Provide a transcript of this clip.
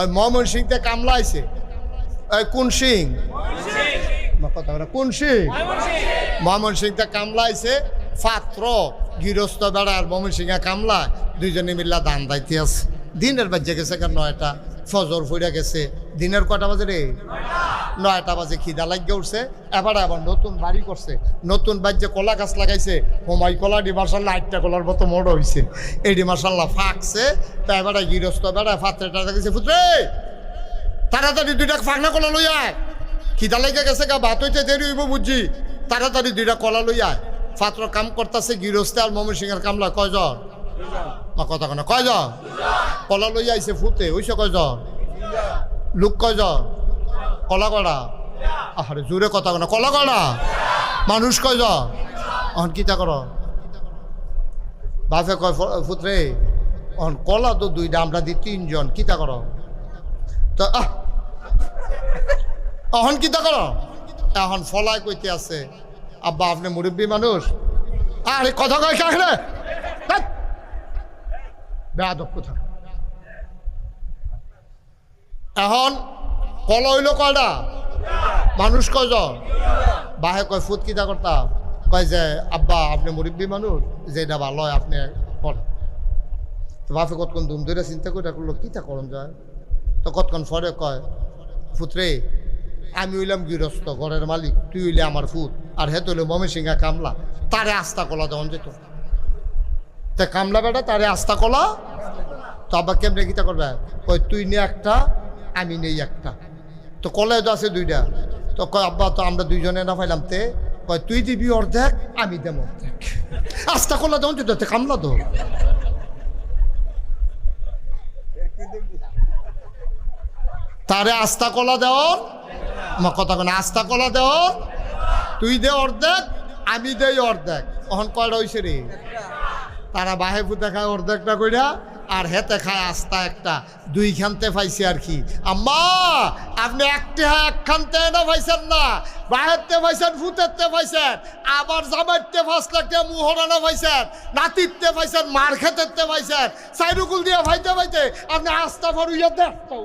ওই ময়মন সিংতে কামলাইছে ওই কোন সিং কথা বলে কোন সিং ময়মন সিংতে কামলাইছে পাত্র গৃহস্থ বেড়ার ময়মন সিংহে কামলায় দুইজনে মিল্লা দান দাইতে আছে দিনের বাজে গেছে কেন 9টা ফজর ফুইরা গেছে দিনের কটা বাজে রে 9টা বাজে খিদা লাগিয়ে উঠছে এবার আবার নতুন বাড়ি করছে নতুন বাজ্যে কলা গাছ লাগাইছে হোমাই কলা ডি মার্শাল্লাহ 8টা কলার মতো মোড় হয়েছে এডি মার্শাল্লাহ ফাঁকছে তা এবার গৃহস্থ বেড়া ফাত্রেটা দেখেছে পুত্রে তাড়াতাড়ি 2টা ফাঁকনা কলা লই আয় খিদা লাগিয়ে গেছে গা ভাত হইতে দেরি হইব বুঝছি তাড়াতাড়ি 2টা কলা লই আয় পাত্র কাম করতেছে গৃহস্থ আর ময়মন সিংহের কামলা কয়জন কথা কেন কয়জন কলা লই আইছে ফুতে হইছে কয়জন লোক কয়জন কলা কড়া আরে জোরে কথা কেন কলা কড়া মানুষ কয়জন অহন কিতা কর বাপে কয় ফুতরে অহন কলা তো 2টা আমরা দি 3জন কিতা কর তো অহন কিতা কর এখন ফলাই কইতে আছে আব্বা আপনি মুরব্বী মানুষ আরে কথা কয় কাকরে বেয়াদব কোথা এখন কল হইল কয়টা মানুষ কয়জন বাহে কয় ফুট কিতা করতা কয় যে আব্বা আপনি মুরব্বী মানুষ যেটা ভালো হয় আপনি করেন তো বাপে কতক্ষণ দুম ধরে চিন্তা করে করলো কিতা করন যায় তো কতক্ষণ পরে কয় ফুতরে আমি হইলাম গৃহস্থ ঘরের মালিক তুই হইলে আমার ফুট আর হে তৈল ময়মন সিংহা কামলা তারে আস্তা কলা দেওয়ান যেত তা কামলা বেটা তারে আস্তা কলা তো আব্বা কেমনে কিতা করবে কই তুই নে একটা আমি নেই একটা তো কলায় তো আছে 2টা তো কয় আব্বা তো আমরা 2জনে না পাইলাম তে কয় তুই দিবি অর্ধেক আমি দেব অর্ধেক আস্তা কলা দেওয়ান যেত কামলা তো তারে আস্তা কলা দেওয়ার আমার কথা কেন আস্তা কলা দেওয়ার তুই দে অর্ধেক আমি দেই অর্ধেক এখন কয়টা হয়েছে রে তারা বাহে ফুতে খায় অর্ধেকটা কইরা আর হেতে খায় আস্তা একটা 2খানতে পাইছে আর কি আম্মা আপনি একখানতে না পাইছেন না বাহেরতে পাইছেন ফুতেরতে পাইছেন আবার জামাইতে 5 লাখ টাকা মুহরানা পাইছেন নাতিরতে পাইছেন মার খেতেরতে পাইছেন সাইরুকুল দিয়ে ভাইতে আপনি আস্তা ভরুইয়া দেখতে